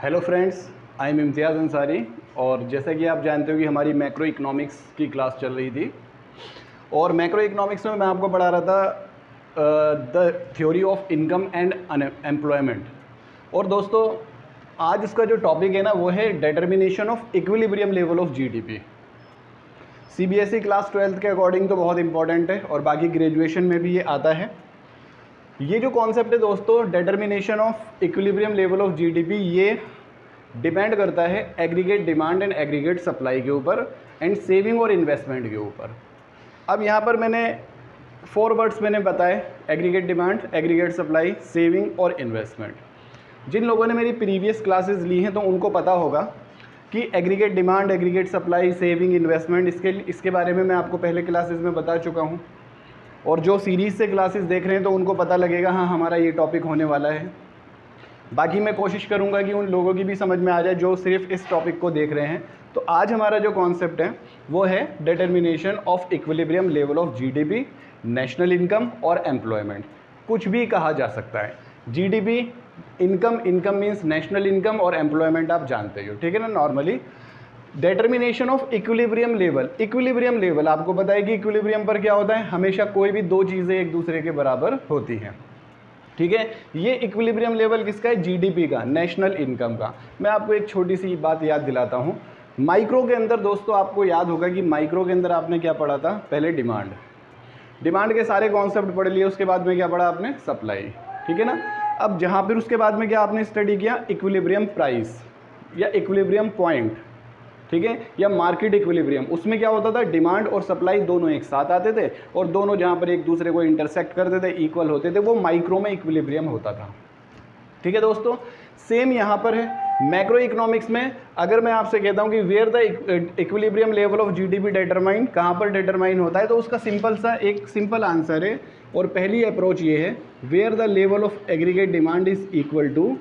Hello friends, I am इम्तियाज़ अंसारी। और जैसा कि आप जानते हो कि हमारी मैक्रो इकोनॉमिक्स की क्लास चल रही थी और मैक्रो इकोनॉमिक्स में मैं आपको पढ़ा रहा था the theory of income and employment. और दोस्तों, आज इसका जो टॉपिक है ना वो है determination of equilibrium level of GDP. CBSE class 12th के अकॉर्डिंग तो बहुत इंपॉर्टेंट है और बाकी ग्रेजुएशन में भी ये आता है। ये जो कॉन्सेप्ट है दोस्तों, determination of equilibrium level of GDP, ये डिपेंड करता है aggregate demand and aggregate supply के ऊपर एंड सेविंग और इन्वेस्टमेंट के ऊपर। अब यहाँ पर मैंने 4 वर्ड्स मैंने बताए, aggregate demand, aggregate supply, saving और इन्वेस्टमेंट। जिन लोगों ने मेरी प्रीवियस क्लासेस ली हैं तो उनको पता होगा कि aggregate demand, aggregate supply, saving, investment, इसके बारे में मैं आपको पहले क्लासेस में बता चुका हूँ। और जो सीरीज़ से क्लासेस देख रहे हैं तो उनको पता लगेगा हाँ हमारा ये टॉपिक होने वाला है। बाकी मैं कोशिश करूंगा कि उन लोगों की भी समझ में आ जाए जो सिर्फ इस टॉपिक को देख रहे हैं। तो आज हमारा जो कॉन्सेप्ट है वो है determination of equilibrium level of GDP, national income और एम्प्लॉयमेंट। कुछ भी कहा जा सकता है। GDP, income means national income और एम्प्लॉयमेंट आप जानते हो, ठीक है ना। Normally determination of equilibrium level, equilibrium level आपको पता है कि इक्विलिब्रियम पर क्या होता है, हमेशा कोई भी दो चीज़ें एक दूसरे के बराबर होती हैं, ठीक है। ये इक्विलिब्रियम लेवल किसका है, जीडीपी का, नेशनल इनकम का। मैं आपको एक छोटी सी बात याद दिलाता हूँ। माइक्रो के अंदर दोस्तों आपको याद होगा कि माइक्रो के अंदर आपने क्या पढ़ा था, पहले डिमांड के सारे कॉन्सेप्ट पढ़ लिए, उसके बाद में क्या पढ़ा आपने, सप्लाई, ठीक है ना। अब जहाँ फिर उसके बाद में क्या आपने स्टडी किया, इक्विलिब्रियम प्राइस या इक्विलिब्रियम पॉइंट, ठीक है, या मार्केट इक्विलिब्रियम। उसमें क्या होता था, डिमांड और सप्लाई दोनों एक साथ आते थे और दोनों जहाँ पर एक दूसरे को इंटरसेक्ट करते थे, इक्वल होते थे, वो माइक्रो में इक्विलिब्रियम होता था, ठीक है दोस्तों। सेम यहाँ पर है मैक्रो इकोनॉमिक्स में। अगर मैं आपसे कहता हूँ कि where the equilibrium level of GDP determine, कहाँ पर डिटरमाइन होता है, तो उसका एक सिंपल आंसर है और पहली अप्रोच ये है, where the level of aggregate demand is equal to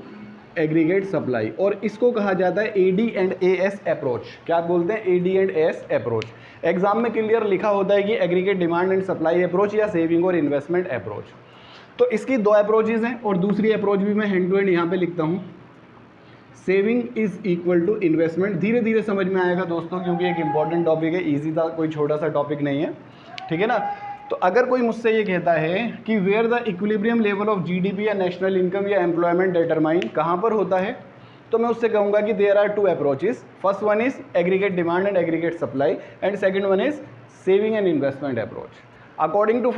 aggregate supply. और इसको कहा जाता है एडी एंड एएस अप्रोच। क्या बोलते हैं, AD and AS approach. Exam में क्लियर लिखा होता है कि aggregate demand and supply approach या सेविंग और इन्वेस्टमेंट अप्रोच। तो इसकी 2 अप्रोचेज हैं और दूसरी अप्रोच भी मैं हैंड टू हैंड यहाँ पे लिखता हूँ, saving is equal to investment. धीरे धीरे समझ में आएगा दोस्तों, क्योंकि एक इंपॉर्टेंट टॉपिक है, ईजी था, कोई छोटा सा टॉपिक नहीं है, ठीक है ना। तो अगर कोई मुझसे ये कहता है कि where the equilibrium level of GDP या नेशनल इनकम या एम्प्लॉयमेंट डिटरमाइन, कहाँ पर होता है, तो मैं उससे कहूँगा कि there are 2 approaches. First one is aggregate demand and aggregate supply and second one is saving and investment approach. According to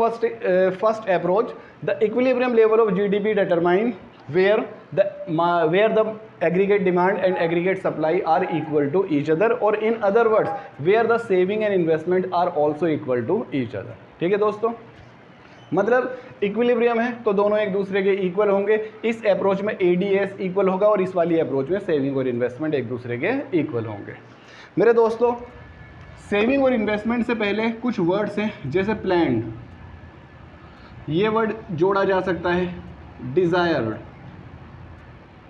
first approach, the equilibrium level of GDP determine where the aggregate demand and aggregate supply are equal to each other, or in other words, where the saving and investment are also equal to each other, ठीक है दोस्तों। मतलब equilibrium है तो दोनों एक दूसरे के इक्वल होंगे। इस अप्रोच में एडीएस इक्वल होगा और इस वाली अप्रोच में सेविंग और इन्वेस्टमेंट एक दूसरे के इक्वल होंगे। मेरे दोस्तों, सेविंग और इन्वेस्टमेंट से पहले कुछ वर्ड्स हैं, जैसे प्लान्ड, ये वर्ड जोड़ा जा सकता है, डिज़ायर्ड,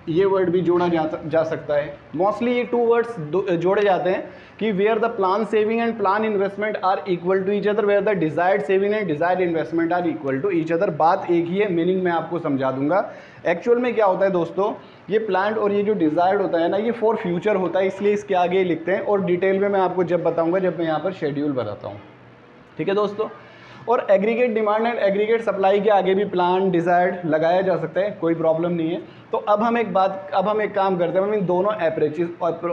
ये वर्ड भी जोड़ा जा सकता है। मोस्टली ये 2 वर्ड्स जोड़े जाते हैं कि where the plan saving and plan investment are equal to each other, where the desired saving and desired investment are equal to each other. बात एक ही है, मीनिंग मैं आपको समझा दूंगा। एक्चुअल में क्या होता है दोस्तों, ये प्लान और ये जो डिजायर्ड होता है ना, ये फॉर फ्यूचर होता है, इसलिए इसके आगे लिखते हैं और डिटेल में मैं आपको जब बताऊँगा, जब मैं यहाँ पर शेड्यूल बताता हूँ, ठीक है दोस्तों। और aggregate demand and aggregate supply के आगे भी प्लान, डिजायर्ड लगाया जा सकता है, कोई प्रॉब्लम नहीं है। तो अब हम एक काम करते हैं, हम इन दोनों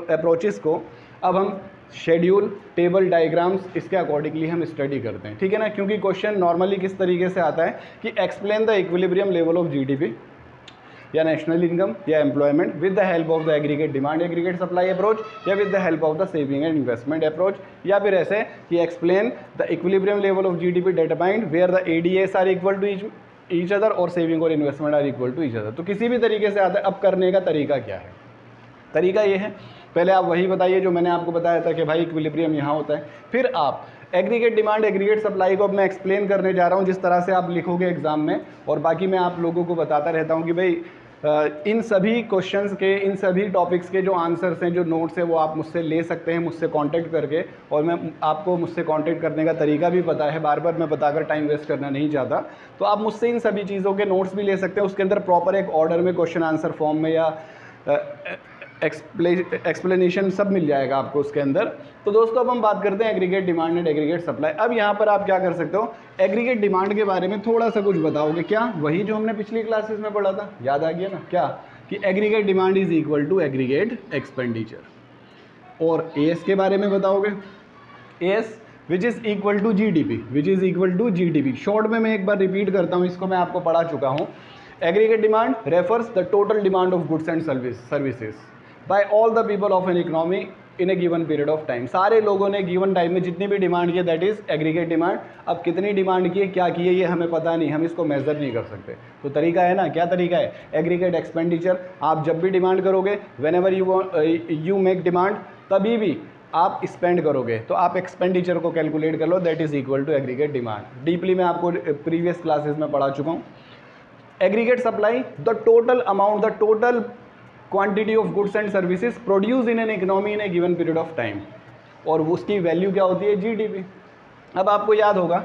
अप्रोचेस को अब हम शेड्यूल, टेबल, डायग्राम्स, इसके अकॉर्डिंगली हम स्टडी करते हैं, ठीक है ना। क्योंकि क्वेश्चन नॉर्मली किस तरीके से आता है कि explain the equilibrium level of GDP या नेशनल इनकम या employment with the help of the aggregate demand aggregate supply approach, या with the help of the saving and investment approach, या फिर ऐसे कि explain the equilibrium level of GDP determined where the ADS are equal to each other और saving और investment are equal to each other. तो किसी भी तरीके से आता है। अब करने का तरीका क्या है, तरीका ये है, पहले आप वही बताइए जो मैंने आपको बताया था कि भाई इक्विलिब्रियम यहाँ होता है, फिर आप एग्रीगेट डिमांड एग्रीगेट सप्लाई को अब मैं एक्सप्लेन करने जा रहा हूँ जिस तरह से आप लिखोगे एग्जाम में। और बाकी मैं आप लोगों को बताता रहता हूँ कि भाई इन सभी क्वेश्चंस के, इन सभी टॉपिक्स के जो आंसर्स हैं, जो नोट्स हैं, वो आप मुझसे ले सकते हैं, मुझसे कांटेक्ट करके। और मैं आपको मुझसे कांटेक्ट करने का तरीका भी पता है, बार बार मैं बताकर टाइम वेस्ट करना नहीं चाहता। तो आप मुझसे इन सभी चीज़ों के नोट्स भी ले सकते हैं। उसके अंदर प्रॉपर एक ऑर्डर में क्वेश्चन आंसर फॉर्म में या एक्सप्लेनेशन सब मिल जाएगा आपको उसके अंदर। तो दोस्तों अब हम बात करते हैं aggregate demand and aggregate supply. अब यहाँ पर आप क्या कर सकते हो, एग्रीगेट डिमांड के बारे में थोड़ा सा कुछ बताओगे क्या, वही जो हमने पिछली क्लासेस में पढ़ा था, याद आ गया ना क्या, कि aggregate demand is equal to aggregate expenditure. और एएस के बारे में बताओगे, AS which is equal to GDP, which is equal to GDP. Short में मैं एक बार रिपीट करता हूँ, इसको मैं आपको पढ़ा चुका हूँ। Aggregate demand refers the total demand of goods and services by all the people of N economy in a given period of time. सारे लोगों ने गिवन टाइम में जितनी भी डिमांड की, दैट इज एग्रीगेट डिमांड। अब कितनी डिमांड की है, क्या की है, ये हमें पता नहीं, हम इसको मेजर नहीं कर सकते। तो तरीका है ना, क्या तरीका है, एग्रीगेट एक्सपेंडिचर। आप जब भी डिमांड करोगे, when ever you make demand, तभी भी आप स्पेंड करोगे, तो आप एक्सपेंडिचर को कैलकुलेट कर लो, that is equal to aggregate demand. Deeply मैं आपको प्रीवियस क्लासेस में पढ़ा चुका हूँ। Aggregate supply, the total amount, the total quantity of goods and services produce in an economy in a given period of time, और उसकी value क्या होती है, जीडीपी। अब आपको याद होगा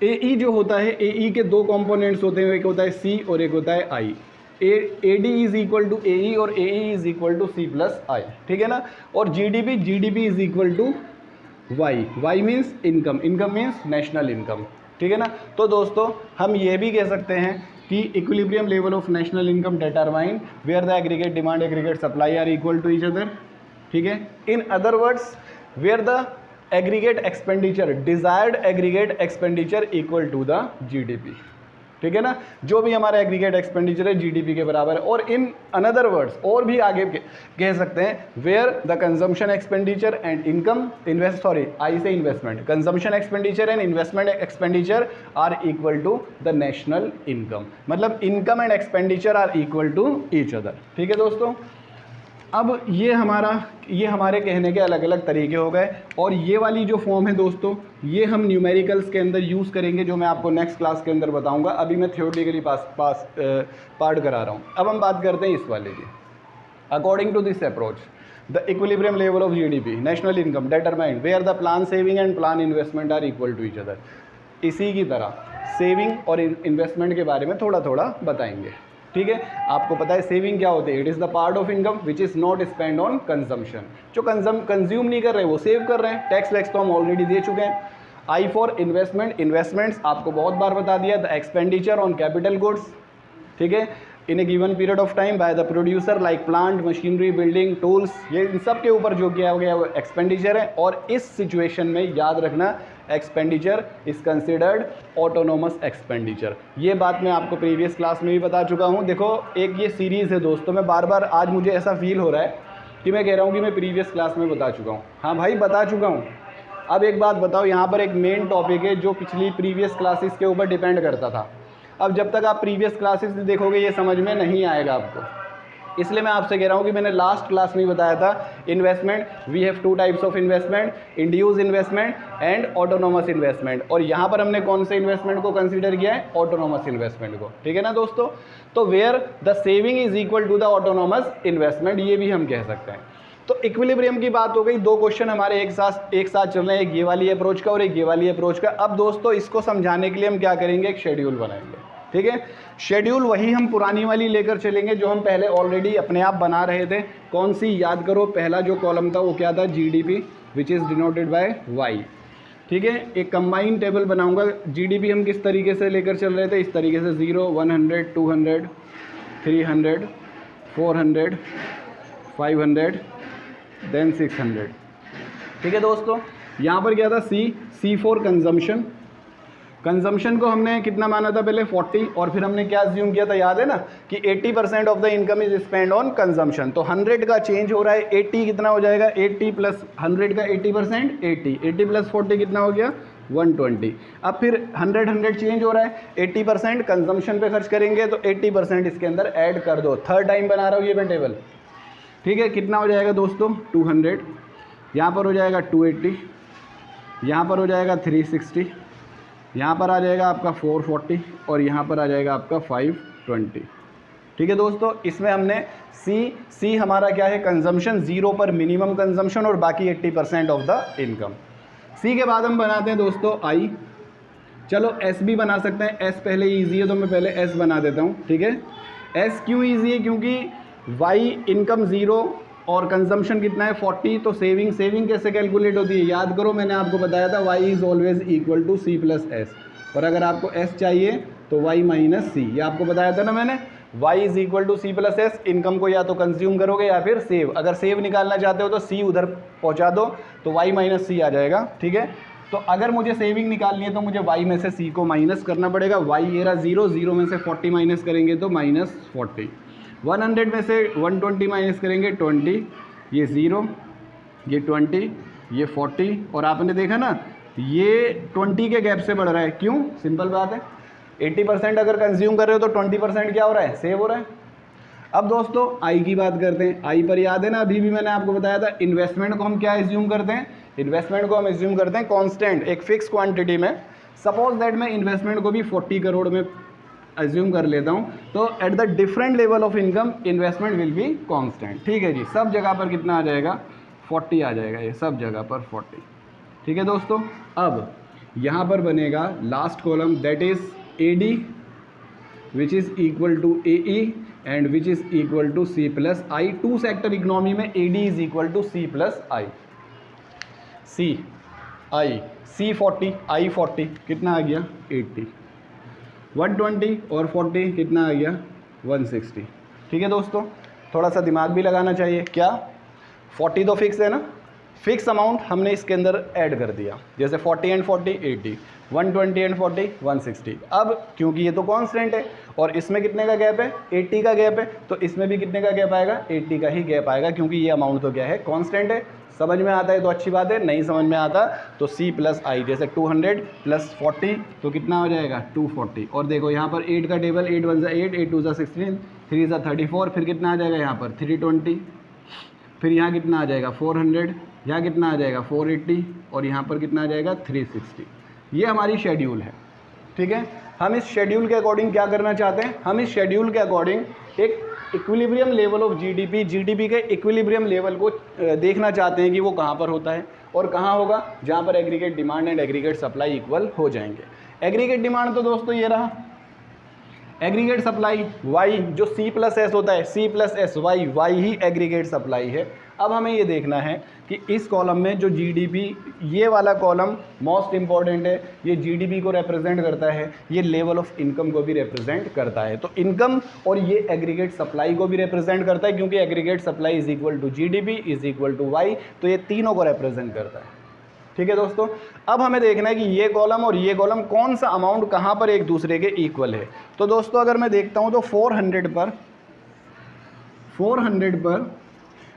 एई जो होता है, एई के दो कंपोनेंट्स होते हैं, एक होता है सी और एक होता है I. AD is equal to AE और AE is equal to C plus I, ठीक है ना। और GDP is equal to Y means income, income means national income, ठीक है ना। तो दोस्तों हम ये भी कह सकते हैं कि equilibrium level of national income determine where the aggregate demand aggregate supply are equal to each other, ठीक है। In other words, where the aggregate expenditure, desired aggregate expenditure equal to the GDP, ठीक है ना। जो भी हमारा aggregate expenditure है GDP के बराबर है। और इन अनदर वर्ड्स, और भी आगे कह सकते हैं, where the consumption expenditure and income I से investment, consumption expenditure and investment expenditure are equal to the national income, मतलब income and expenditure are equal to each other, ठीक है दोस्तों। अब ये हमारे कहने के अलग अलग तरीके हो गए। और ये वाली जो फॉर्म है दोस्तों, ये हम न्यूमेरिकल्स के अंदर यूज़ करेंगे, जो मैं आपको नेक्स्ट क्लास के अंदर बताऊंगा। अभी मैं थ्योरेटिकली पार्ट करा रहा हूँ। अब हम बात करते हैं इस वाले की। According to this approach, the equilibrium level of GDP, national income determined where the plan saving and plan investment are equal to each other. इसी की तरह सेविंग और इन्वेस्टमेंट के बारे में थोड़ा थोड़ा बताएंगे, ठीक है। आपको पता है सेविंग क्या होती है, it is the part of income which is not spend on consumption. जो कंज्यूम नहीं कर रहे वो सेव कर रहे हैं, टैक्स वैक्स तो हम ऑलरेडी दे चुके हैं। आई फॉर इन्वेस्टमेंट, इन्वेस्टमेंट्स आपको बहुत बार बता दिया, the expenditure on capital goods, ठीक है, in a given period of time by the producer like plant, machinery, building, tools, ये इन सब के ऊपर जो किया गया वो एक्सपेंडिचर है। और इस सिचुएशन में याद रखना, expenditure is considered autonomous expenditure. ये बात मैं आपको प्रीवियस क्लास में भी बता चुका हूँ। देखो एक ये सीरीज़ है दोस्तों, मैं बार बार आज मुझे ऐसा फील हो रहा है कि मैं कह रहा हूँ कि मैं प्रीवियस क्लास में बता चुका हूँ। हाँ भाई बता चुका हूँ। अब एक बात बताओ, यहाँ पर एक मेन टॉपिक है जो पिछली प्रीवियस क्लासेस के ऊपर डिपेंड करता था। अब जब तक आप प्रीवियस क्लासेस देखोगे ये समझ में नहीं आएगा आपको, इसलिए मैं आपसे कह रहा हूँ कि मैंने लास्ट क्लास में बताया था investment, we have two types of investment, induce investment and autonomous investment. और यहाँ पर हमने कौन से इन्वेस्टमेंट को कंसीडर किया है, ऑटोनोमस इन्वेस्टमेंट को, ठीक है ना दोस्तों। तो where the saving is equal to the autonomous investment, ये भी हम कह सकते हैं। तो इक्विलिब्रियम की बात हो गई। दो क्वेश्चन हमारे एक साथ चल रहे हैं, एक ये वाली अप्रोच का और एक ये वाली अप्रोच का। अब दोस्तों इसको समझाने के लिए हम क्या करेंगे, एक शेड्यूल बनाएंगे, ठीक है। शेड्यूल वही हम पुरानी वाली लेकर चलेंगे जो हम पहले ऑलरेडी अपने आप बना रहे थे। कौन सी, याद करो, पहला जो कॉलम था वो क्या था, GDP which is denoted by Y, ठीक है। एक कंबाइन टेबल बनाऊंगा। जीडीपी हम किस तरीके से लेकर चल रहे थे, इस तरीके से 0, 100, 200, 300, 400, 500, देन 600, ठीक है दोस्तों। यहाँ पर क्या था, सी फॉर कंजम्पशन। कंजम्पशन को हमने कितना माना था पहले, 40, और फिर हमने क्या अज्यूम किया था, याद है ना, कि 80% of the income is spend on consumption. तो 100 का चेंज हो रहा है, 80 कितना हो जाएगा, 80 प्लस 100 का 80%, 80 प्लस 40 कितना हो गया, 120। अब फिर 100 चेंज हो रहा है, 80% कंजम्पशन पे खर्च करेंगे, तो 80% इसके अंदर ऐड कर दो। थर्ड टाइम बना रहा हूँ ये मैं टेबल, ठीक है। कितना हो जाएगा दोस्तों, 200, यहाँ पर हो जाएगा 280, यहाँ पर हो जाएगा 360, यहाँ पर आ जाएगा आपका 440 और यहाँ पर आ जाएगा आपका 520, ठीक है दोस्तों। इसमें हमने सी हमारा क्या है, कंजम्पशन, 0 पर मिनिमम कंजम्पशन और बाकी 80% ऑफ द इनकम। सी के बाद हम बनाते हैं दोस्तों आई। चलो एस भी बना सकते हैं, एस पहले ईजी है तो मैं पहले एस बना देता हूँ, ठीक है। एस क्यों ईजी है, क्योंकि वाई इनकम 0 और कंजम्पशन कितना है 40, तो सेविंग कैसे कैलकुलेट होती है, याद करो मैंने आपको बताया था y is always equal to c plus S, और अगर आपको s चाहिए तो y माइनस सी, ये आपको बताया था ना मैंने, y is equal to C plus S. Income को या तो कंज्यूम करोगे या फिर सेव, अगर सेव निकालना चाहते हो तो c उधर पहुंचा दो तो y माइनस सी आ जाएगा, ठीक है। तो अगर मुझे सेविंग निकालनी है तो मुझे y में से c को माइनस करना पड़ेगा, y ये रहा 0, 0 में से 40 माइनस करेंगे तो माइनस 40, 100 में से 120 माइनस करेंगे 20, ये 0, ये 20, ये 40, और आपने देखा ना ये 20 के गैप से बढ़ रहा है, क्यों, सिंपल बात है, 80% अगर कंज्यूम कर रहे हो तो 20% क्या हो रहा है, सेव हो रहा है। अब दोस्तों आई की बात करते हैं, आई पर याद है ना अभी भी मैंने आपको बताया था इन्वेस्टमेंट को हम क्या एज्यूम करते हैं, इन्वेस्टमेंट को हम एज्यूम करते हैं कांस्टेंट, एक फिक्स क्वांटिटी में। सपोज दैट मैं इन्वेस्टमेंट को भी 40 करोड़ में एज्यूम कर लेता हूँ, तो at the different level of income investment will be constant, ठीक है जी। सब जगह पर कितना आ जाएगा, 40 आ जाएगा, ये सब जगह पर 40, ठीक है दोस्तों। अब यहाँ पर बनेगा last column that is AD which is equal to AE and which is equal to C plus I. Two sector economy में AD is equal to C plus I, C 40, I 40 कितना आ गया 80, 120 और 40 कितना आ गया 160, ठीक है दोस्तों। थोड़ा सा दिमाग भी लगाना चाहिए, क्या 40 तो फिक्स है ना, फिक्स अमाउंट हमने इसके अंदर ऐड कर दिया, जैसे 40 एंड 40 80, 120 एंड 40 160। अब क्योंकि ये तो कांस्टेंट है और इसमें कितने का गैप है 80 का गैप है, तो इसमें भी कितने का गैप आएगा 80 का ही गैप आएगा, क्योंकि ये अमाउंट तो क्या है कांस्टेंट है। समझ में आता है तो अच्छी बात है, नहीं समझ में आता तो C प्लस आई, जैसे 200 प्लस 40 तो कितना हो जाएगा 240, और देखो यहाँ पर 8 का टेबल, 8 1 8, 8 2 16, 3 34, फिर कितना आ जाएगा यहाँ पर 320, फिर यहाँ कितना आ जाएगा 400, यहाँ कितना आ जाएगा 480, और यहाँ पर कितना आ जाएगा 360। ये हमारी शेड्यूल है, ठीक है। हम इस शेड्यूल के अकॉर्डिंग क्या करना चाहते हैं, हम इस शेड्यूल के अकॉर्डिंग एक इक्विलिब्रियम लेवल ऑफ जीडीपी के इक्विलिब्रियम लेवल को देखना चाहते हैं कि वो कहाँ पर होता है और कहाँ होगा, जहाँ पर aggregate demand and aggregate supply equal हो जाएंगे। एग्रीगेट डिमांड तो दोस्तों ये रहा, एग्रीगेट सप्लाई वाई जो C प्लस एस होता है, C plus S why he aggregate supply है। अब हमें ये देखना है कि इस कॉलम में जो जीडीपी, ये वाला कॉलम मोस्ट इंपॉर्टेंट है, ये जीडीपी को रिप्रेजेंट करता है, ये लेवल ऑफ इनकम को भी रिप्रेजेंट करता है, तो इनकम और ये एग्रीगेट सप्लाई को भी रिप्रेजेंट करता है, क्योंकि aggregate supply is equal to GDP is equal to Y, तो ये तीनों को रिप्रेजेंट करता है, ठीक है दोस्तों। अब हमें देखना है कि ये कॉलम और ये कॉलम कौन सा अमाउंट कहाँ पर एक दूसरे के इक्वल है। तो दोस्तों अगर मैं देखता हूँ तो 400 पर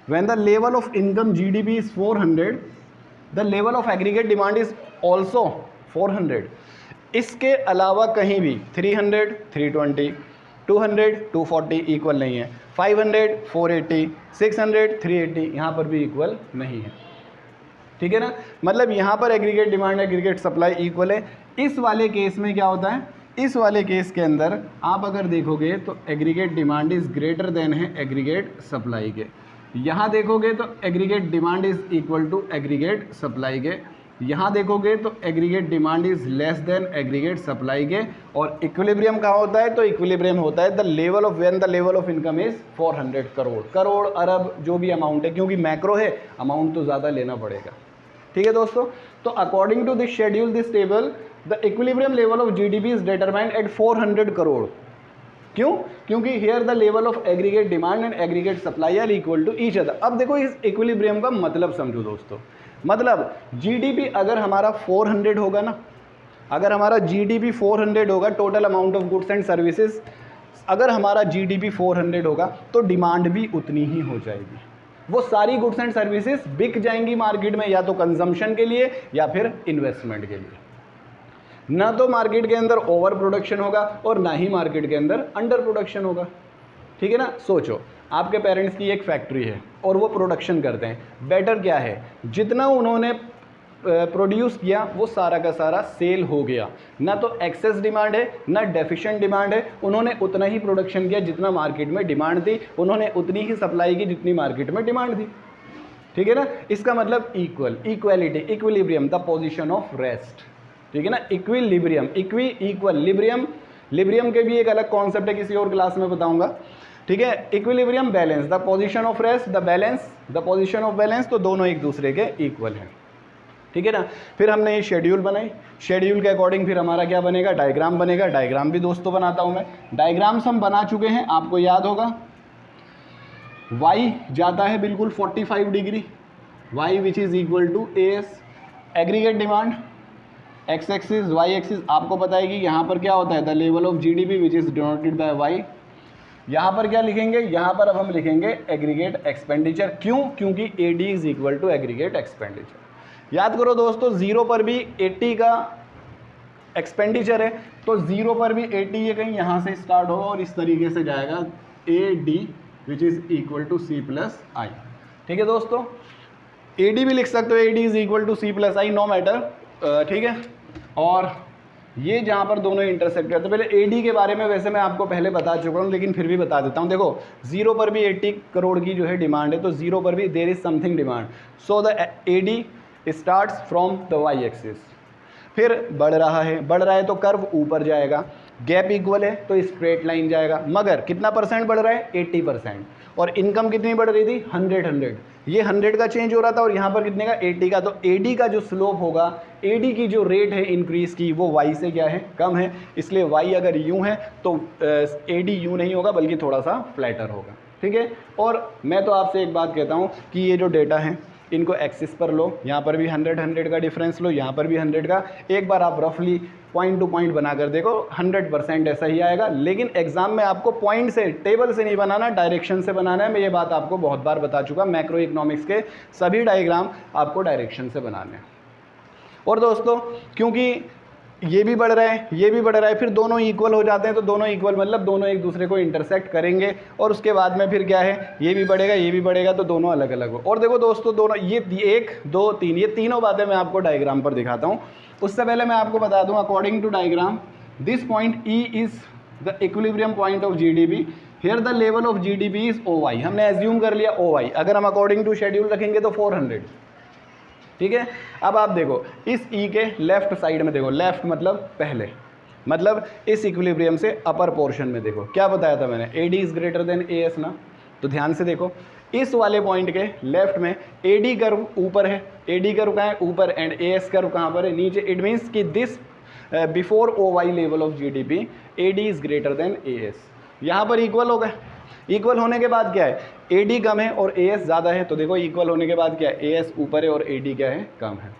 when the level of income GDP is 400, the level of aggregate demand is also 400। इसके अलावा कहीं भी 300 320, 200 240 इक्वल नहीं है, 500 480, 600 380 यहाँ पर भी इक्वल नहीं है, ठीक है ना। मतलब यहाँ पर aggregate demand aggregate supply equal है। इस वाले केस में क्या होता है, इस वाले केस के अंदर आप अगर देखोगे तो aggregate demand is greater than है एग्रीगेट सप्लाई के, यहाँ देखोगे तो aggregate demand is equal to aggregate supply के, यहाँ देखोगे तो aggregate demand is less than aggregate supply के, और इक्विलिब्रियम कहाँ होता है, तो इक्विलिब्रियम होता है the level of when the level of income is 400 crore, crore अरब जो भी अमाउंट है, क्योंकि मैक्रो है अमाउंट तो ज़्यादा लेना पड़ेगा, ठीक है दोस्तों। तो according to this schedule this table the equilibrium level of GDP is determined at 400 crore. क्यों, क्योंकि here the level of aggregate demand and aggregate supply are equal to each other. अब देखो इस इक्विलिब्रियम का मतलब समझो दोस्तों, मतलब जीडीपी अगर हमारा 400 होगा ना, अगर हमारा जीडीपी 400 होगा, total amount of goods and services, अगर हमारा जीडीपी 400 होगा तो डिमांड भी उतनी ही हो जाएगी, वो सारी गुड्स एंड सर्विसेज बिक जाएंगी मार्केट में, या तो कंजम्पशन के लिए या फिर इन्वेस्टमेंट के लिए। ना तो मार्केट के अंदर ओवर प्रोडक्शन होगा और ना ही मार्केट के अंदर अंडर प्रोडक्शन होगा, ठीक है ना। सोचो आपके पेरेंट्स की एक फैक्ट्री है और वो प्रोडक्शन करते हैं, बेटर क्या है, जितना उन्होंने प्रोड्यूस किया वो सारा का सारा सेल हो गया, ना तो एक्सेस डिमांड है ना डेफिशिएंट डिमांड है, उन्होंने उतना ही प्रोडक्शन किया जितना मार्केट में डिमांड थी, उन्होंने उतनी ही सप्लाई की जितनी मार्केट में डिमांड थी, ठीक है ना। इसका मतलब equal, equality, equilibrium, the position of rest, ठीक है ना। इक्विलिब्रियम, इक्वल, लिब्रियम, लिब्रियम के भी एक अलग कॉन्सेप्ट है, किसी और क्लास में बताऊंगा। ठीक है। Equilibrium balance, the position of rest, the balance, the position of balance, तो दोनों एक दूसरे के इक्वल हैं, ठीक है ना। फिर हमने ये शेड्यूल बनाई, शेड्यूल के अकॉर्डिंग फिर हमारा क्या बनेगा, डायग्राम बनेगा। डायग्राम भी दोस्तों बनाता हूँ मैं, डायग्राम्स हम बना चुके हैं, आपको याद होगा। y जाता है बिल्कुल 45 degree, y which is equal to AS aggregate demand, x axis y axis आपको पता है कि यहाँ पर क्या होता है, the level of GDP which is denoted by y। यहाँ पर क्या लिखेंगे, यहाँ पर अब हम लिखेंगे एग्रीगेट एक्सपेंडिचर। क्यों, क्योंकि AD is equal to aggregate expenditure. याद करो दोस्तों, जीरो पर भी 80 का एक्सपेंडिचर है, तो जीरो पर भी 80 ये कहीं यहाँ से स्टार्ट होगा और इस तरीके से जाएगा AD which is equal to C plus I. ठीक है दोस्तों, AD भी लिख सकते हो, AD is equal to C plus I, no matter, ठीक है। और ये जहाँ पर दोनों इंटरसेक्ट करते हैं, पहले AD के बारे में वैसे मैं आपको पहले बता चुका हूँ, लेकिन फिर भी बता देता हूँ। देखो, जीरो पर भी 80 करोड़ की जो है डिमांड है, तो जीरो पर भी there is something demand, so the AD starts from the y axis, फिर बढ़ रहा है तो कर्व ऊपर जाएगा, गैप इक्वल है तो स्ट्रेट लाइन जाएगा, मगर कितना परसेंट बढ़ रहा है, 80%। और इनकम कितनी बढ़ रही थी, 100, ये 100 का चेंज हो रहा था और यहाँ पर कितने का, 80 का। तो AD का जो स्लोप होगा, AD की जो रेट है इंक्रीज़ की, वो y से क्या है, कम है, इसलिए y अगर यूँ है तो AD यूँ नहीं होगा बल्कि थोड़ा सा फ्लैटर होगा, ठीक है। और मैं तो आपसे एक बात कहता हूँ कि ये जो डेटा है इनको एक्सिस पर लो, यहाँ पर भी 100 का डिफरेंस लो, यहाँ पर भी 100 का, एक बार आप रफली पॉइंट टू पॉइंट बनाकर देखो, 100% ऐसा ही आएगा। लेकिन एग्जाम में आपको पॉइंट से, टेबल से नहीं बनाना, डायरेक्शन से बनाना है। मैं ये बात आपको बहुत बार बता चुका, मैक्रो इकोनॉमिक्स के सभी डायग्राम आपको डायरेक्शन से बनाने हैं। और दोस्तों, क्योंकि ये भी बढ़ रहा है, ये भी बढ़ रहा है, फिर दोनों इक्वल हो जाते हैं, तो दोनों इक्वल मतलब दोनों एक दूसरे को इंटरसेक्ट करेंगे, और उसके बाद में फिर क्या है, ये भी बढ़ेगा, ये भी बढ़ेगा, तो दोनों अलग अलग हो। और देखो दोस्तों, दोनों ये 1 2 3 ये तीनों बातें मैं आपको डायग्राम पर दिखाता हूँ। उससे पहले मैं आपको बता दूँ, according to diagram, this point E is the equilibrium point of GDP, here the level of GDP is OY। हमने एज्यूम कर लिया OY, अगर हम अकॉर्डिंग टू शेड्यूल रखेंगे तो 400, ठीक है। अब आप देखो, इस E के लेफ्ट साइड में देखो, लेफ्ट मतलब पहले, मतलब इस इक्विलिब्रियम से अपर पोर्शन में देखो, क्या बताया था मैंने, AD is greater then AS ना। तो ध्यान से देखो, इस वाले पॉइंट के लेफ्ट में AD कर्व ऊपर है, AD कर्व कहाँ है, ऊपर, एंड AS कर्व कहाँ पर है, नीचे। इट मीन्स कि this before OY level of GDP AD is greater then AS। यहाँ पर इक्वल हो गए, इक्वल होने के बाद क्या है, AD कम है और AS ज़्यादा है, तो देखो इक्वल होने के बाद क्या है, AS ऊपर है और AD क्या है, कम है,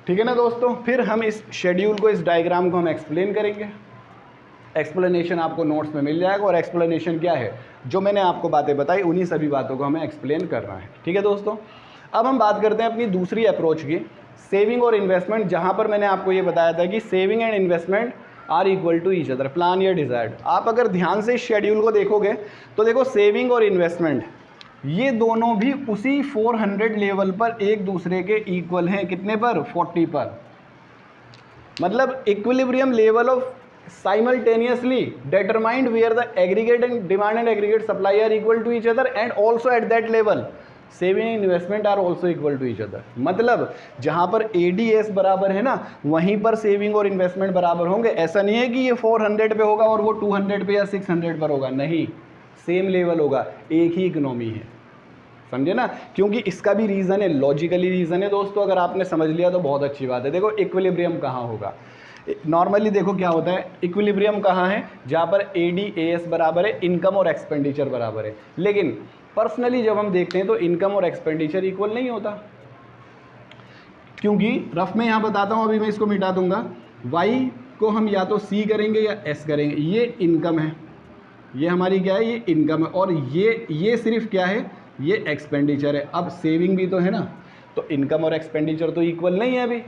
ठीक है ना दोस्तों। फिर हम इस शेड्यूल को, इस डायग्राम को हम एक्सप्लेन करेंगे, एक्सप्लेनेशन आपको नोट्स में मिल जाएगा। और एक्सप्लेनेशन क्या है, जो मैंने आपको बातें बताई उन्हीं सभी बातों को हमें एक्सप्लेन करना है, ठीक है दोस्तों। अब हम बात करते हैं अपनी दूसरी अप्रोच की, सेविंग और इन्वेस्टमेंट, जहाँ पर मैंने आपको ये बताया था कि saving and investment are equal to each other, plan या डिजायर्ड। आप अगर ध्यान से इस शेड्यूल को देखोगे तो देखो, सेविंग और इन्वेस्टमेंट ये दोनों भी उसी 400 लेवल पर एक दूसरे के इक्वल हैं, कितने पर, 40 पर। मतलब equilibrium level of simultaneously determined where the aggregate and demand and aggregate supply are equal to each other, and also at that level saving and investment are also equal to each other। मतलब जहाँ पर ADS बराबर है ना, वहीं पर saving और investment बराबर होंगे। ऐसा नहीं है कि ये 400 पे होगा और वो 200 पे या 600 पर होगा, नहीं, सेम लेवल होगा, एक ही इकोनॉमी है, समझे ना। क्योंकि इसका भी रीज़न है, लॉजिकली रीज़न है दोस्तों, अगर आपने समझ लिया तो बहुत अच्छी बात है। देखो इक्विलिब्रियम कहाँ होगा, नॉर्मली देखो क्या होता है, इक्विलिब्रियम कहाँ है, जहाँ पर AD/AS बराबर है, इनकम और एक्सपेंडिचर बराबर है। लेकिन पर्सनली जब हम देखते हैं तो इनकम और एक्सपेंडिचर इक्वल नहीं होता, क्योंकि रफ में यहाँ बताता हूँ, अभी मैं इसको मिटा दूंगा, Y को हम या तो C करेंगे या S करेंगे। ये इनकम है, ये हमारी क्या है, ये इनकम है, और ये सिर्फ क्या है, ये एक्सपेंडिचर है। अब सेविंग भी तो है ना, तो इनकम और एक्सपेंडिचर तो इक्वल नहीं है अभी।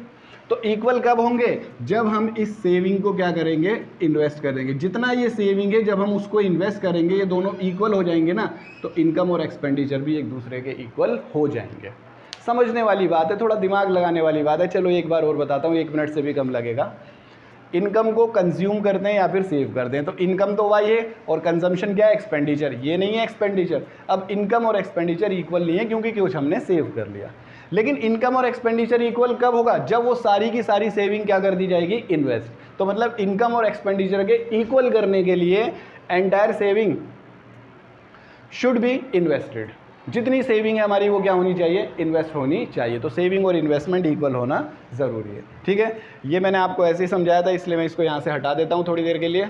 तो इक्वल कब होंगे, जब हम इस सेविंग को क्या करेंगे, इन्वेस्ट करेंगे। जितना ये सेविंग है जब हम उसको इन्वेस्ट करेंगे, ये दोनों इक्वल हो जाएंगे ना, तो इनकम और एक्सपेंडिचर भी एक दूसरे के इक्वल हो जाएंगे। समझने वाली बात है, थोड़ा दिमाग लगाने वाली बात है। चलो एक बार और बताता हूँ, 1 मिनट से भी कम लगेगा। इनकम को कंज्यूम करते हैं या फिर सेव करते हैं, तो इनकम तो वाई है और कंजम्पशन क्या है, एक्सपेंडिचर, ये नहीं है एक्सपेंडिचर। अब इनकम और एक्सपेंडिचर इक्वल नहीं है क्योंकि कुछ हमने सेव कर लिया। लेकिन इनकम और एक्सपेंडिचर इक्वल कब होगा, जब वो सारी की सारी सेविंग क्या कर दी जाएगी, इन्वेस्ट। तो मतलब इनकम और एक्सपेंडिचर के इक्वल करने के लिए entire saving should be invested. जितनी सेविंग है हमारी वो क्या होनी चाहिए, इन्वेस्ट होनी चाहिए। तो सेविंग और इन्वेस्टमेंट इक्वल होना ज़रूरी है। ठीक है, ये मैंने आपको ऐसे ही समझाया था, इसलिए मैं इसको यहाँ से हटा देता हूँ थोड़ी देर के लिए।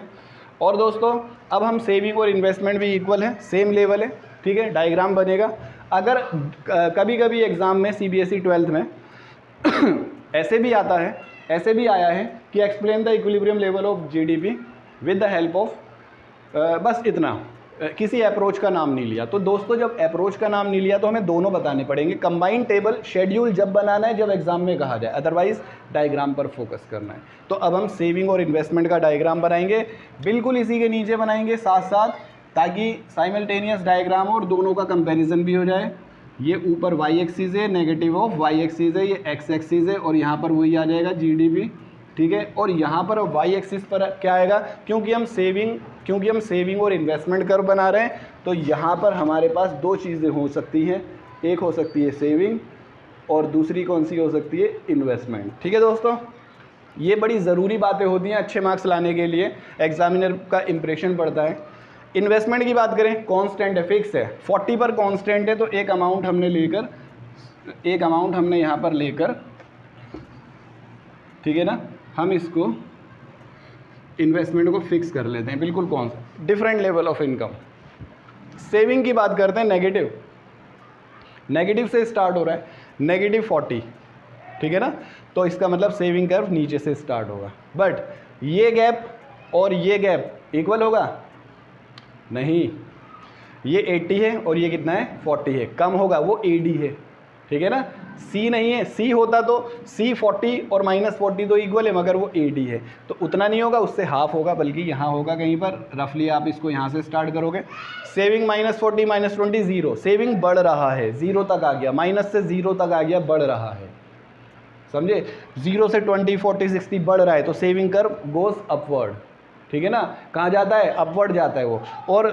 और दोस्तों अब हम सेविंग और इन्वेस्टमेंट भी इक्वल है, सेम लेवल है। ठीक है, डायग्राम बनेगा। अगर कभी कभी एग्ज़ाम में CBSE 12th में ऐसे भी आता है, ऐसे भी आया है कि explain the equilibrium level of GDP with the help of, बस इतना, किसी अप्रोच का नाम नहीं लिया। तो दोस्तों जब अप्रोच का नाम नहीं लिया तो हमें दोनों बताने पड़ेंगे। कंबाइंड टेबल शेड्यूल जब बनाना है जब एग्जाम में कहा जाए, अदरवाइज डायग्राम पर फोकस करना है। तो अब हम सेविंग और इन्वेस्टमेंट का डायग्राम बनाएंगे, बिल्कुल इसी के नीचे बनाएंगे साथ साथ, ताकि साइमल्टेनियस डायग्राम और दोनों का कंपेरिजन भी हो जाए। ये ऊपर y एक्सिस है, नेगेटिव ऑफ y एक्सिस है, ये x एक्सिस है, और यहाँ पर वही आ जाएगा GDP। ठीक है, और यहाँ पर y एक्सिस पर क्या आएगा, क्योंकि हम सेविंग और इन्वेस्टमेंट कर्व बना रहे हैं, तो यहाँ पर हमारे पास दो चीज़ें हो सकती हैं, एक हो सकती है सेविंग और दूसरी कौन सी हो सकती है, इन्वेस्टमेंट। ठीक है दोस्तों, ये बड़ी ज़रूरी बातें होती हैं अच्छे मार्क्स लाने के लिए, एग्जामिनर का इंप्रेशन पड़ता है। इन्वेस्टमेंट की बात करें, कांस्टेंट है, फिक्स है, 40 पर कांस्टेंट है, तो एक अमाउंट हमने यहाँ पर लेकर, ठीक है ना, हम इसको इन्वेस्टमेंट को फिक्स कर लेते हैं, बिल्कुल कौन सा different level of income. Saving की बात करते हैं, नेगेटिव से स्टार्ट हो रहा है, -40, ठीक है ना, तो इसका मतलब सेविंग कर्व नीचे से स्टार्ट होगा। बट ये गैप और ये गैप इक्वल होगा नहीं, ये 80 है और ये कितना है, 40 है, कम होगा, वो AD है। ठीक है ना, C नहीं है, C होता तो C 40 और -40 तो इक्वल है, मगर वो AD है, तो उतना नहीं होगा, उससे हाफ होगा, बल्कि यहाँ होगा कहीं पर, रफली आप इसको यहाँ से स्टार्ट करोगे। सेविंग -40 -20 0, सेविंग बढ़ रहा है, 0 तक आ गया, माइनस से 0 तक आ गया, बढ़ रहा है, समझे, 0 से 20 40 60 बढ़ रहा है, तो सेविंग कर्व गोज अपवर्ड। ठीक है ना, कहाँ जाता है, अपवर्ड जाता है वो। और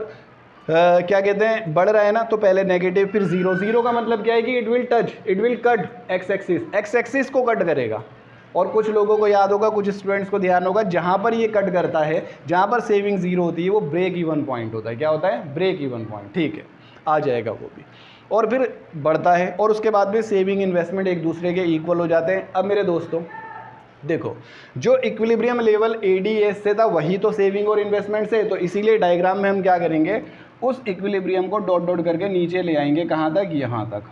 क्या कहते हैं, बढ़ रहा है ना, तो पहले नेगेटिव फिर 0 का मतलब क्या है कि it will cut x axis को कट करेगा। और कुछ लोगों को याद होगा, कुछ स्टूडेंट्स को ध्यान होगा, जहाँ पर ये कट करता है, जहाँ पर सेविंग 0 होती है, वो ब्रेक इवन पॉइंट होता है। क्या होता है, ब्रेक इवन पॉइंट। ठीक है, आ जाएगा वो भी, और फिर बढ़ता है, और उसके बाद में सेविंग इन्वेस्टमेंट एक दूसरे के इक्वल हो जाते हैं। अब मेरे दोस्तों देखो, जो इक्विलिब्रियम लेवल ADS से था वही तो सेविंग और इन्वेस्टमेंट से, तो इसीलिए डायग्राम में हम क्या करेंगे, उस इक्विलिब्रियम को डॉट डॉट करके नीचे ले आएंगे, कहाँ तक, यहाँ तक।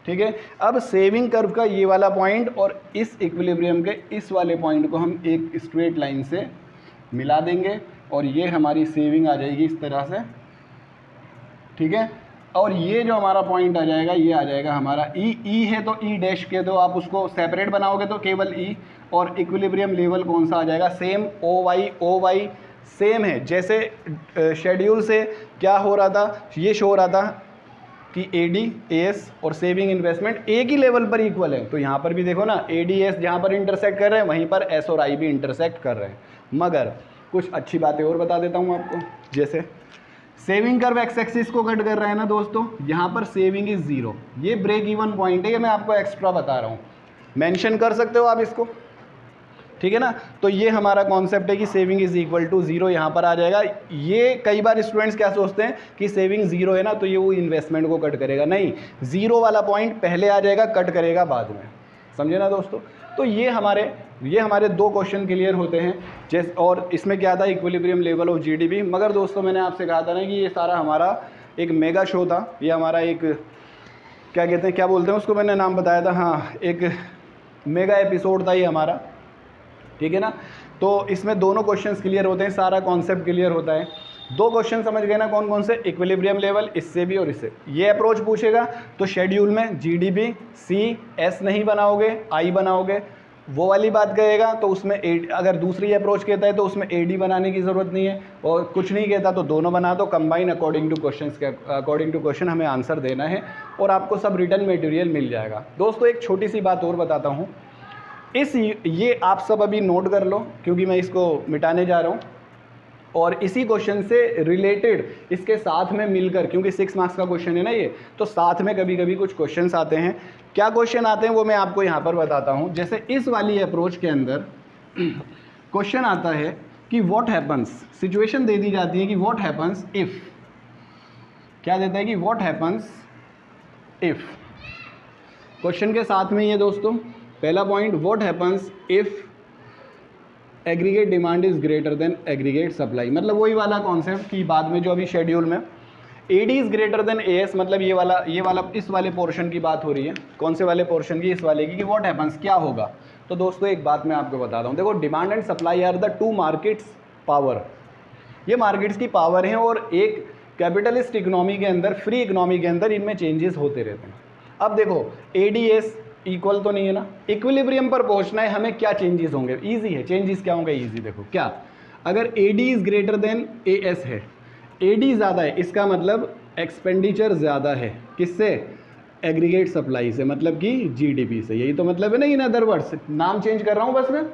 ठीक है, अब सेविंग कर्व का ये वाला पॉइंट और इस इक्विलिब्रियम के इस वाले पॉइंट को हम एक स्ट्रेट लाइन से मिला देंगे, और ये हमारी सेविंग आ जाएगी इस तरह से। ठीक है, और ये जो हमारा पॉइंट आ जाएगा, ये आ जाएगा हमारा ई है, तो ई डैश के दो, आप उसको सेपरेट बनाओगे तो केवल ई, और इक्विलिब्रियम लेवल कौन सा आ जाएगा, सेम ओ वाई सेम है। जैसे शेड्यूल से क्या हो रहा था, ये शो हो रहा था कि AD/AS और सेविंग इन्वेस्टमेंट एक ही लेवल पर इक्वल है, तो यहाँ पर भी देखो ना, AD/AS जहाँ पर इंटरसेक्ट कर रहे हैं वहीं पर S और I भी इंटरसेक्ट कर रहे हैं। मगर कुछ अच्छी बातें और बता देता हूँ आपको, जैसे सेविंग कर्व एक्स एक्सिस को कट कर रहा है ना दोस्तों, यहाँ पर सेविंग इज 0, ये ब्रेक इवन पॉइंट है, ये मैं आपको एक्स्ट्रा बता रहा हूँ, मेंशन कर सकते हो आप इसको। ठीक है ना, तो ये हमारा कॉन्सेप्ट है कि सेविंग इज इक्वल टू 0 यहाँ पर आ जाएगा। ये कई बार स्टूडेंट्स क्या सोचते हैं कि सेविंग 0 है ना, तो ये वो इन्वेस्टमेंट को कट करेगा, नहीं, 0 वाला पॉइंट पहले आ जाएगा, कट करेगा बाद में, समझे ना दोस्तों। तो ये हमारे 2 क्वेश्चन क्लियर होते हैं। जैसे, और इसमें क्या था, इक्विलिब्रियम लेवल ऑफ GDP। मगर दोस्तों मैंने आपसे कहा था ना कि ये सारा हमारा एक मेगा शो था, ये हमारा एक क्या कहते हैं, क्या बोलते हैं उसको, मैंने नाम बताया था, हाँ, एक मेगा एपिसोड था ये हमारा। ठीक है ना, तो इसमें दोनों क्वेश्चंस क्लियर होते हैं, सारा कॉन्सेप्ट क्लियर होता है। 2 क्वेश्चन समझ गए ना, कौन कौन से, इक्विलिब्रियम लेवल, इससे भी और इससे। ये अप्रोच पूछेगा तो शेड्यूल में GDP CS नहीं बनाओगे, I बनाओगे, वो वाली बात कहेगा तो उसमें अगर दूसरी अप्रोच कहता है तो उसमें AD बनाने की ज़रूरत नहीं है, और कुछ नहीं कहता तो दोनों बना दो, कंबाइन अकॉर्डिंग टू क्वेश्चन हमें आंसर देना है, और आपको सब रिटर्न मटेरियल मिल जाएगा। दोस्तों एक छोटी सी बात और बताता हूँ, ये आप सब अभी नोट कर लो, क्योंकि मैं इसको मिटाने जा रहा हूँ, और इसी क्वेश्चन से रिलेटेड इसके साथ में मिलकर, क्योंकि 6 मार्क्स का क्वेश्चन है ना ये, तो साथ में कभी कभी कुछ क्वेश्चंस आते हैं। क्या क्वेश्चन आते हैं वो मैं आपको यहाँ पर बताता हूँ। जैसे इस वाली अप्रोच के अंदर क्वेश्चन आता है कि व्हाट हैपन्स, सिचुएशन दे दी जाती है कि व्हाट हैपन्स इफ़ क्या देता है कि व्हाट हैपन्स इफ़, क्वेश्चन के साथ में ही है दोस्तों पहला point, what happens if aggregate demand is greater than aggregate supply. मतलब वही वाला कॉन्सेप्ट कि बाद में जो अभी शेड्यूल में AD is greater than AS, मतलब ये वाला इस वाले पोर्शन की बात हो रही है। कौन से वाले पोर्शन की? इस वाले की, कि व्हाट हैपन्स, क्या होगा। तो दोस्तों एक बात मैं आपको बताता हूँ, देखो demand and supply are the two markets power, ये मार्केट्स की पावर हैं और एक कैपिटलिस्ट इकोनॉमी के अंदर, फ्री इकोनॉमी के अंदर इनमें चेंजेस होते रहते हैं। अब देखो ADS इक्वल तो नहीं है ना, इक्विलिब्रियम पर पहुंचना है हमें, क्या चेंजेस होंगे? इजी है, चेंजेस क्या होंगे? इजी, देखो क्या, अगर AD is greater than AS है, AD ज़्यादा है, इसका मतलब एक्सपेंडिचर ज़्यादा है, किससे? एग्रीगेट सप्लाई से, मतलब कि GDP से। यही तो मतलब है ना, इन अदर वर्ड्स, नाम चेंज कर रहा हूँ बस मैं।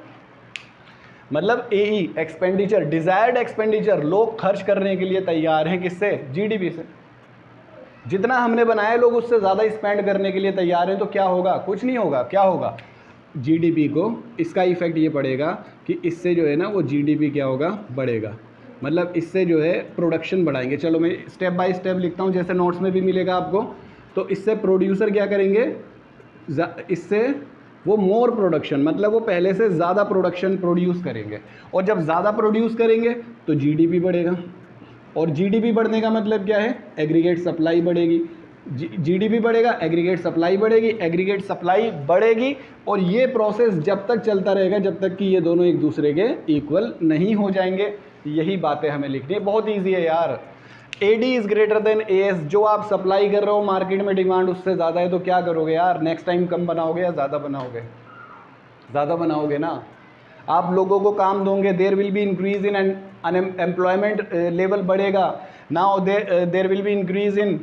मतलब AE एक्सपेंडिचर, डिजायर्ड एक्सपेंडिचर, लोग खर्च करने के लिए तैयार हैं, किससे? GDP से। जितना हमने बनाया लोग उससे ज़्यादा स्पेंड करने के लिए तैयार हैं, तो क्या होगा? कुछ नहीं होगा। क्या होगा? GDP को इसका इफेक्ट ये पड़ेगा कि इससे जो है ना वो GDP क्या होगा? बढ़ेगा। मतलब इससे जो है प्रोडक्शन बढ़ाएंगे। चलो मैं स्टेप बाय स्टेप लिखता हूँ, जैसे नोट्स में भी मिलेगा आपको। तो इससे प्रोड्यूसर क्या करेंगे? इससे वो मोर प्रोडक्शन, मतलब वो पहले से ज़्यादा प्रोडक्शन प्रोड्यूस करेंगे, और जब ज़्यादा प्रोड्यूस करेंगे तो GDP बढ़ेगा, और GDP बढ़ने का मतलब क्या है? एग्रीगेट सप्लाई बढ़ेगी। GDP बढ़ेगा, एग्रीगेट सप्लाई बढ़ेगी, एग्रीगेट सप्लाई बढ़ेगी, और ये प्रोसेस जब तक चलता रहेगा जब तक कि ये दोनों एक दूसरे के इक्वल नहीं हो जाएंगे। यही बातें हमें लिखनी है, बहुत ईजी है यार। AD is greater than AS, जो आप सप्लाई कर रहे हो मार्केट में डिमांड उससे ज़्यादा है, तो क्या करोगे यार? नेक्स्ट टाइम कम बनाओगे या ज़्यादा बनाओगे? ज़्यादा बनाओगे ना। आप लोगों को काम दोगे, there will be increase in unemployment level बढ़ेगा। Now there will be increase in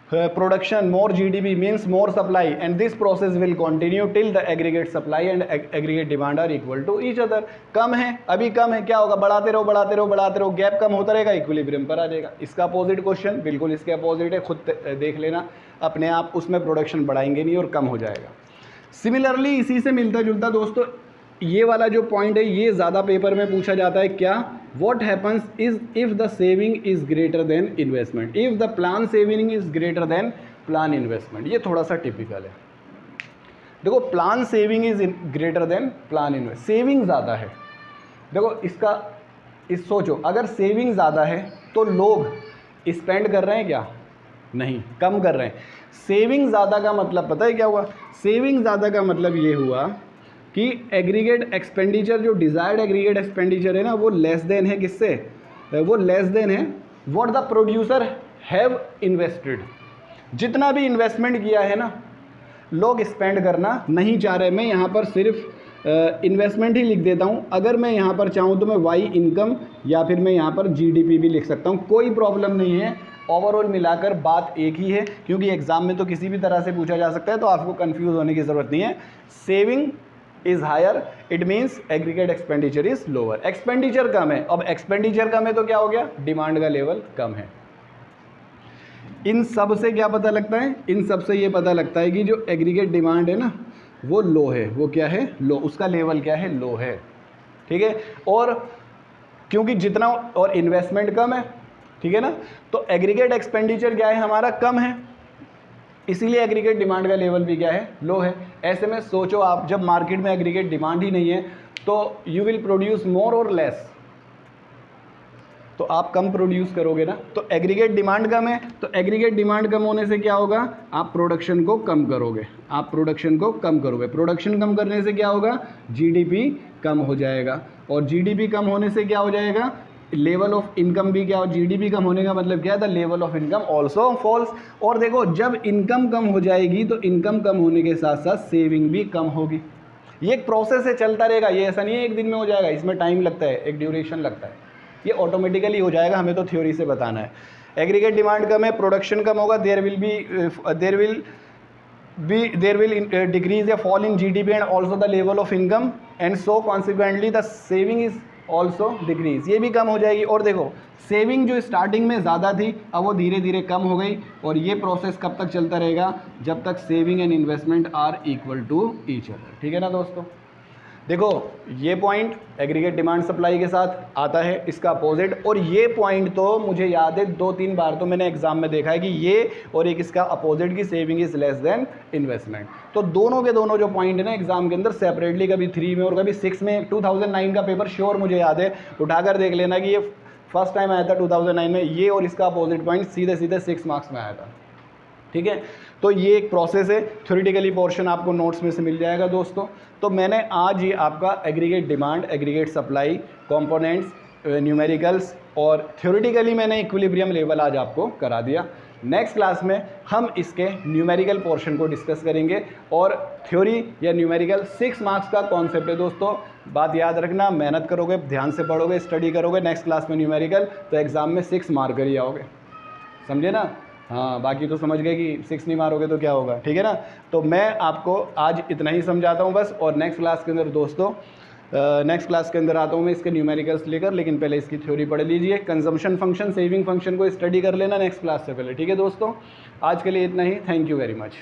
production, more GDP means more supply, and this process will continue till the aggregate supply and aggregate demand are equal to each other. कम है, अभी कम है, क्या होगा? बढ़ाते रहो बढ़ाते रहो बढ़ाते रहो, गैप कम होता रहेगा, इक्विलिब्रियम पर आ जाएगा। इसका अपोजिट क्वेश्चन बिल्कुल इसके अपोजिट है, खुद देख लेना अपने आप, उसमें प्रोडक्शन बढ़ाएंगे नहीं और कम हो जाएगा। सिमिलरली इसी से मिलता जुलता दोस्तों ये वाला जो पॉइंट है, ये ज़्यादा पेपर में पूछा जाता है। क्या? What happens is if the saving is greater than investment, if the plan saving is greater than plan investment. ये थोड़ा सा टिपिकल है। देखो plan saving is greater than plan invest, saving ज़्यादा है। देखो इसका सोचो, अगर सेविंग ज़्यादा है तो लोग स्पेंड कर रहे हैं क्या? नहीं, कम कर रहे हैं। सेविंग ज़्यादा का मतलब पता है क्या हुआ? सेविंग ज़्यादा का मतलब ये हुआ कि एग्रीगेट एक्सपेंडिचर, जो डिज़ायर्ड एग्रीगेट एक्सपेंडिचर है ना, वो लेस देन है, किससे? वो लेस देन है what the producer have invested. जितना भी इन्वेस्टमेंट किया है ना, लोग स्पेंड करना नहीं चाह रहे। मैं यहाँ पर सिर्फ इन्वेस्टमेंट ही लिख देता हूँ। अगर मैं यहाँ पर चाहूँ तो मैं वाई इनकम या फिर मैं यहाँ पर GDP भी लिख सकता हूँ, कोई प्रॉब्लम नहीं है। ओवरऑल मिलाकर बात एक ही है, क्योंकि एग्जाम में तो किसी भी तरह से पूछा जा सकता है, तो आपको कंफ्यूज होने की ज़रूरत नहीं है। Saving is higher, it means aggregate expenditure is lower. Expenditure कम है, अब एक्सपेंडिचर कम है तो क्या हो गया? डिमांड का लेवल कम है। इन सब से क्या पता लगता है? इन सब से ये पता लगता है कि जो एग्रीगेट डिमांड है ना, वो लो है। वो क्या है? लो। उसका लेवल क्या है? लो है। ठीक है। और क्योंकि जितना, और इन्वेस्टमेंट कम है, ठीक है ना, तो एग्रीगेट एक्सपेंडिचर क्या है हमारा? कम है, इसीलिए एग्रीगेट डिमांड का लेवल भी क्या है? लो है। ऐसे में सोचो आप, जब मार्केट में एग्रीगेट डिमांड ही नहीं है तो यू विल प्रोड्यूस मोर और लेस, तो आप कम प्रोड्यूस करोगे ना। तो एग्रीगेट डिमांड कम है, तो एग्रीगेट डिमांड कम होने से क्या होगा? आप प्रोडक्शन को कम करोगे, आप प्रोडक्शन को कम करोगे। प्रोडक्शन कम करने से क्या होगा? GDP कम हो जाएगा, और GDP कम होने से क्या हो जाएगा? लेवल ऑफ इनकम भी क्या हो? GDP कम होने का मतलब क्या है? The level of income also falls. और देखो, जब इनकम कम हो जाएगी तो इनकम कम होने के साथ साथ सेविंग भी कम होगी। ये एक प्रोसेस है, चलता रहेगा। ये ऐसा नहीं है एक दिन में हो जाएगा, इसमें टाइम लगता है, एक ड्यूरेशन लगता है। ये ऑटोमेटिकली हो जाएगा, हमें तो थ्योरी से बताना है। एग्रीगेट डिमांड कम है, प्रोडक्शन कम होगा, देयर विल डिक्रीज या fall in GDP and also the level of income, and so consequently the saving is also decrease. ये भी कम हो जाएगी। और देखो, सेविंग जो स्टार्टिंग में ज़्यादा थी, अब वो धीरे धीरे कम हो गई, और ये प्रोसेस कब तक चलता रहेगा? जब तक saving and investment are equal to each other. ठीक है ना दोस्तों? देखो ये पॉइंट एग्रीगेट डिमांड सप्लाई के साथ आता है, इसका अपोजिट, और ये पॉइंट तो मुझे याद है 2-3 बार तो मैंने एग्जाम में देखा है कि ये और एक इसका अपोजिट की saving is less then investment. तो दोनों के दोनों जो पॉइंट है ना एग्जाम के अंदर सेपरेटली कभी 3 में और कभी 6 में, 2009 का पेपर श्योर मुझे याद है, उठाकर देख लेना कि ये फर्स्ट टाइम आया था 2009 में, ये और इसका अपोजिट पॉइंट सीधे सीधे 6 मार्क्स में आया था। ठीक है, तो ये एक प्रोसेस है। थ्योरेटिकली पोर्शन आपको नोट्स में से मिल जाएगा दोस्तों। तो मैंने आज ये आपका aggregate demand, aggregate supply, components, numericals और थ्योरेटिकली मैंने इक्विलिब्रियम लेवल आज आपको करा दिया। नेक्स्ट क्लास में हम इसके न्यूमेरिकल पोर्शन को डिस्कस करेंगे और थ्योरी या न्यूमेरिकल 6 मार्क्स का कॉन्सेप्ट है दोस्तों। बात याद रखना, मेहनत करोगे, ध्यान से पढ़ोगे, स्टडी करोगे, नेक्स्ट क्लास में न्यूमेरिकल, तो एग्जाम में 6 मार्कर ही आओगे, समझे ना। हाँ, बाकी तो समझ गए कि 6 नहीं मारोगे तो क्या होगा, ठीक है ना। तो मैं आपको आज इतना ही समझाता हूँ बस, और नेक्स्ट क्लास के अंदर दोस्तों नेक्स्ट क्लास के अंदर आता हूँ मैं इसके न्यूमेरिकल्स लेकर, लेकिन पहले इसकी थ्योरी पढ़ लीजिए। कंजम्पशन फंक्शन, सेविंग फंक्शन को स्टडी कर लेना नेक्स्ट क्लास से पहले, ठीक है दोस्तों। आज के लिए इतना ही, थैंक यू वेरी मच।